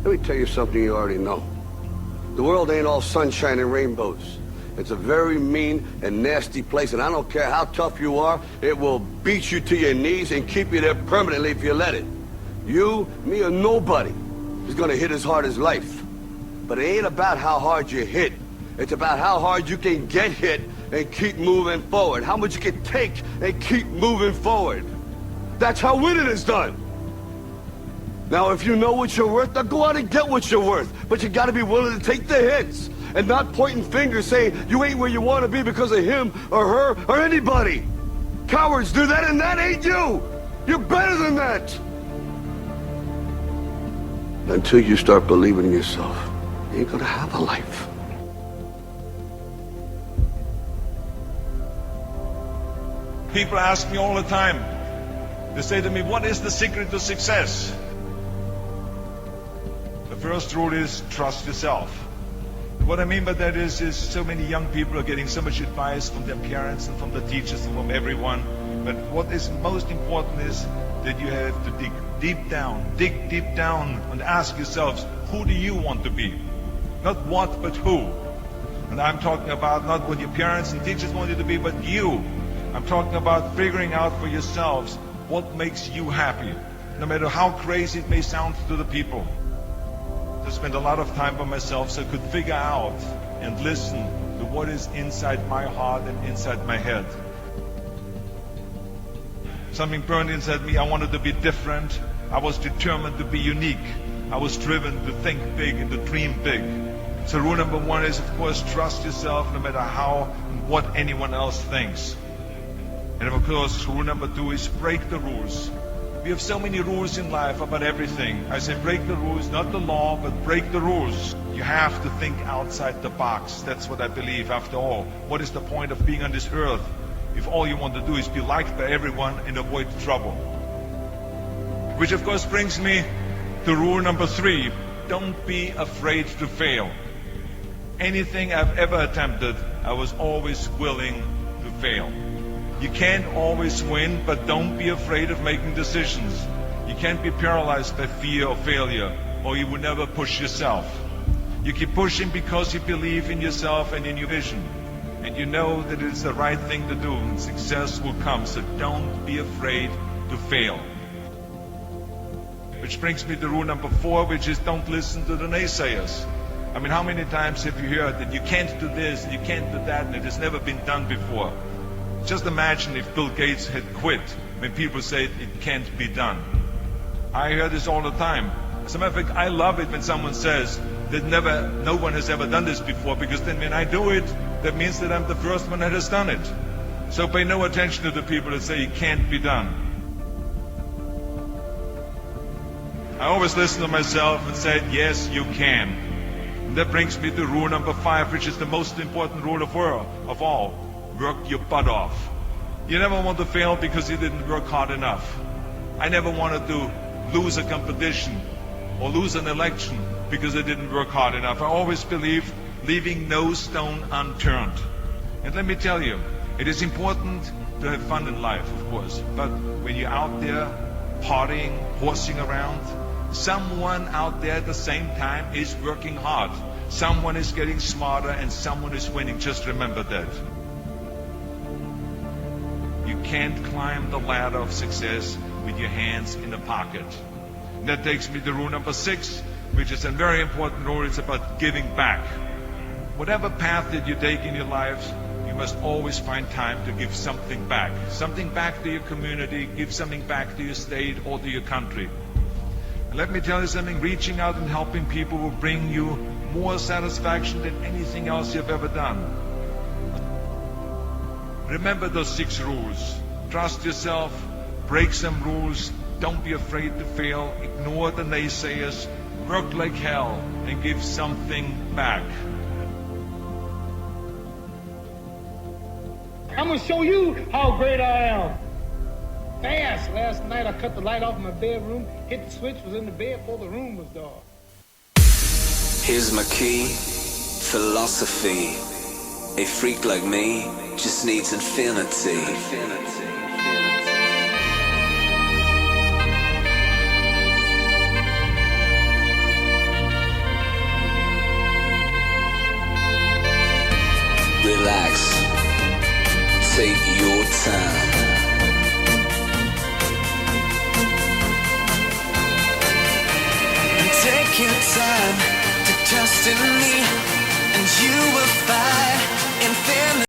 Let me tell you something you already know. The world ain't all sunshine and rainbows. It's a very mean and nasty place, and I don't care how tough you are, it will beat you to your knees and keep you there permanently if you let it. You, me, or nobody is gonna hit as hard as life. But it ain't about how hard you hit. It's about how hard you can get hit and keep moving forward. How much you can take and keep moving forward. That's how winning is done. Now, if you know what you're worth, now go out and get what you're worth. But you gotta be willing to take the hits and not pointing fingers saying you ain't where you want to be because of him or her or anybody. Cowards do that, and that ain't you. You're better than that. Until you start believing in yourself, you ain't gonna have a life. People ask me all the time, they say to me, what is the secret to success? The first rule is trust yourself. What I mean by that is so many young people are getting so much advice from their parents and from the teachers and from everyone. But what is most important is that you have to dig deep down and ask yourselves, who do you want to be? Not what, but who. And I'm talking about not what your parents and teachers want you to be, but you. I'm talking about figuring out for yourselves what makes you happy, no matter how crazy it may sound to the people. I spent a lot of time by myself so I could figure out and listen to what is inside my heart and inside my head. Something burned inside me. I wanted to be different. I was determined to be unique. I was driven to think big and to dream big. So rule number one is, of course, trust yourself no matter how and what anyone else thinks. And of course, rule number two is break the rules. We have so many rules in life about everything. I say break the rules, not the law, but break the rules. You have to think outside the box. That's what I believe. After all, what is the point of being on this earth if all you want to do is be liked by everyone and avoid trouble? Which of course brings me to rule number three. Don't be afraid to fail. Anything I've ever attempted, I was always willing to fail. You can't always win, but don't be afraid of making decisions. You can't be paralyzed by fear of failure, or you will never push yourself. You keep pushing because you believe in yourself and in your vision. And you know that it's the right thing to do, and success will come. So don't be afraid to fail. Which brings me to rule number four, which is don't listen to the naysayers. I mean, how many times have you heard that you can't do this, and you can't do that, and it has never been done before? Just imagine if Bill Gates had quit when people say it can't be done. I hear this all the time. As a matter of fact, I love it when someone says that no one has ever done this before, because then when I do it, that means that I'm the first one that has done it. So pay no attention to the people that say it can't be done. I always listen to myself and say, yes, you can. And that brings me to rule number five, which is the most important rule of all. Work your butt off. You never want to fail because you didn't work hard enough. I never wanted to lose a competition or lose an election because I didn't work hard enough. I always believed leaving no stone unturned. And let me tell you, it is important to have fun in life, of course. But when you're out there partying, horsing around, someone out there at the same time is working hard. Someone is getting smarter and someone is winning. Just remember that. You can't climb the ladder of success with your hands in the pocket. And that takes me to rule number six, which is a very important rule. It's about giving back. Whatever path that you take in your lives, you must always find time to give something back. Something back to your community, give something back to your state or to your country. And let me tell you something, reaching out and helping people will bring you more satisfaction than anything else you've ever done. Remember those 6 rules. Trust yourself, break some rules, don't be afraid to fail, ignore the naysayers, work like hell, and give something back. I'm gonna show you how great I am. Fast. Last night I cut the light off in my bedroom, hit the switch, was in the bed before the room was dark. Here's my key, philosophy. A freak like me just needs infinity. relax. Take your time. Take your time to trust in me, and you will find infinity.